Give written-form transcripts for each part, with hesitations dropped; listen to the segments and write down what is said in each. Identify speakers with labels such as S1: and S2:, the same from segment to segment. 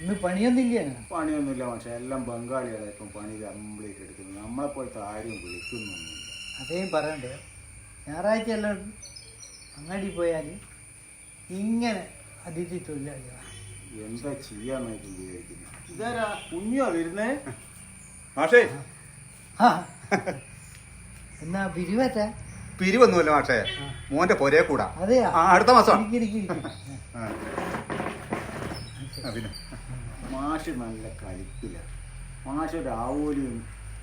S1: ഇന്ന് പണിയൊന്നുമില്ല.
S2: പണിയൊന്നുമില്ല പക്ഷെ എല്ലാം ബംഗാളികളെ ഇപ്പം പണി കംപ്ലീറ്റ് എടുക്കുന്നത്. നമ്മളെപ്പോലത്തെ ആരും വിളിക്കുന്നൊന്നുമില്ല.
S1: അതേ പറയണ്ടേ, ഞായറാഴ്ച എല്ലാം അങ്ങാടി പോയാൽ ഇങ്ങനെ അതിഥി തൊഴിലാളികളാണ്.
S2: എന്താ ചെയ്യാന്നായിട്ട് വിചാരിക്കുന്നത്. ഇതാരാ കുഞ്ഞോ വരുന്നേ?
S3: മാഷേ
S1: ആ എന്നാ പിരിവറ്റ
S3: പിരിവൊന്നുമല്ല മാഷേ, മോന്റെ പൊരേ കൂടാ.
S1: അതെയാ?
S3: അടുത്ത മാസം.
S2: പിന്നെ മാഷ് നല്ല കളിപ്പില്ല. മാഷ് രാവോലിയും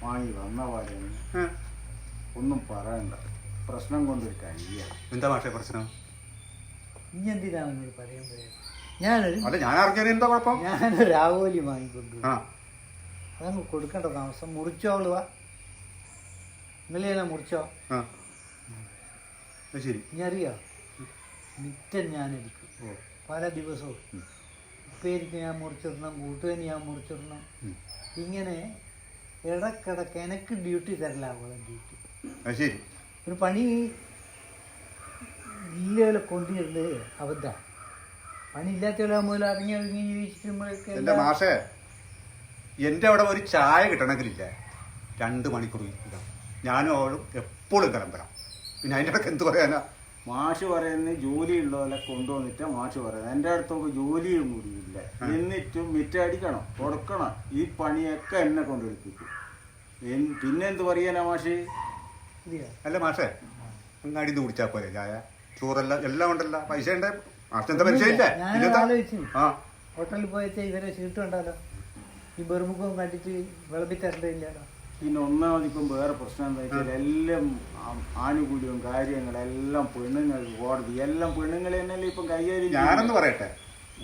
S2: വാങ്ങി വന്ന പോലെ ഒന്നും പറയണ്ട. പ്രശ്നം കൊണ്ടൊരു കഴിയ.
S3: എന്താ മാഷേ പ്രശ്നം?
S1: ഇനി എന്തിനാ നിങ്ങൾ പറയുമ്പോഴേ
S3: ഞാനൊരു
S1: രാവോലി വാങ്ങിക്കൊണ്ടു അതങ്ങ് കൊടുക്കേണ്ട താമസം. മുറിച്ചോളുക, നിങ്ങളെല്ലാം മുറിച്ചോ.
S3: ശരി.
S1: ഇനി അറിയോ, നിത്യം ഞാനെടുക്കും പല ദിവസവും. ഉപ്പേരിക്ക് ഞാൻ മുറിച്ചിടണം, കൂട്ടുകനി ഞാൻ മുറിച്ചിടണം. ഇങ്ങനെ ഇടക്കിടക്ക് എനിക്ക് ഡ്യൂട്ടി തരലാവോളം ഡ്യൂട്ടി.
S3: ശരി.
S1: ഒരു പണി ഇല്ലെ കൊണ്ടുവരുന്നത് അബദ്ധ. പണി ഇല്ലാത്തവരാകുമ്പോൾ ഇറങ്ങി ഇറങ്ങി ജീവിച്ചിട്ടുമ്പോഴൊക്കെ.
S3: എന്റെ മാഷേ, എന്റെ അവിടെ ഒരു ചായ കിട്ടണമെങ്കിലില്ല 2 മണിക്കൂർ ഞാനും അവളും എപ്പോഴും കിളമ്പരാം. പിന്നെ അതിൻ്റെ ഇടയ്ക്ക് എന്ത് പറയാനാ?
S2: മാഷ് പറയുന്നത് ജോലിയുള്ളവരെ കൊണ്ടുവന്നിട്ടാ മാഷ് പറയുന്നത്. എൻ്റെ അടുത്തൊക്കെ ജോലിയും കൂടിയില്ല. എന്നിട്ടും മിറ്റടിക്കണം, കൊടുക്കണം, ഈ പണിയൊക്കെ എന്നെ കൊണ്ടെടുപ്പിക്കും. പിന്നെന്ത് പറയാനാ മാഷ്?
S3: അല്ല മാഷേ, അങ്ങാടി നിന്ന് കുടിച്ചാൽ പോലെ ചായ ചോറെല്ലാം എല്ലാം ഉണ്ടല്ല, പൈസ ഉണ്ട്. മാഷ് എന്താ പരിചയമില്ലേ?
S1: ഹോട്ടലിൽ പോയിട്ട് ഇവരെ ചീട്ടുണ്ടല്ലോ, ഈ ബെറുമുഖം കണ്ടിട്ട് വിളമ്പി തരണ്ടില്ലല്ലോ.
S2: പിന്നെ ഒന്നാമതിപ്പം വേറെ പ്രശ്നം എന്താ വെച്ചാൽ എല്ലാം ആനുകൂല്യവും കാര്യങ്ങളെല്ലാം പെണ്ണുങ്ങൾ, കോടതി എല്ലാം പെണ്ണുങ്ങൾ തന്നെയല്ലേ ഇപ്പം കൈകാര്യം.
S3: ഞാനെന്ന് പറയട്ടെ,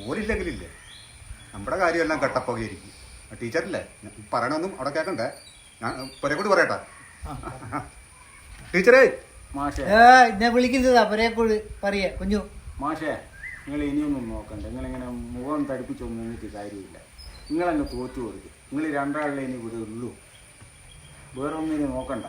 S3: ഓരില്ലെങ്കിലില്ലേ നമ്മുടെ കാര്യമെല്ലാം കട്ടപ്പോകയായിരിക്കും. ടീച്ചറില്ലേ പറയണൊന്നും അവിടെ കേൾക്കണ്ടേ, ഞാൻ പൊരെ കൂടി പറയട്ടെ. ടീച്ചറേ,
S2: മാഷേ
S1: ഞാൻ വിളിക്കുന്നതാ പൊരേക്കൂട് പറയാ കുഞ്ഞു.
S2: മാഷേ, നിങ്ങൾ ഇനിയൊന്നും നോക്കണ്ട. നിങ്ങളിങ്ങനെ മുഖം തടിപ്പിച്ചൊന്നും നിന്നിട്ട് കാര്യമില്ല. നിങ്ങളങ്ങ് തോറ്റു കൊടുക്കും. നിങ്ങൾ 2 ആളിലെ ഇനി ഇവിടെ ഉള്ളൂ, വേറെ ഒന്നിനും നോക്കണ്ട.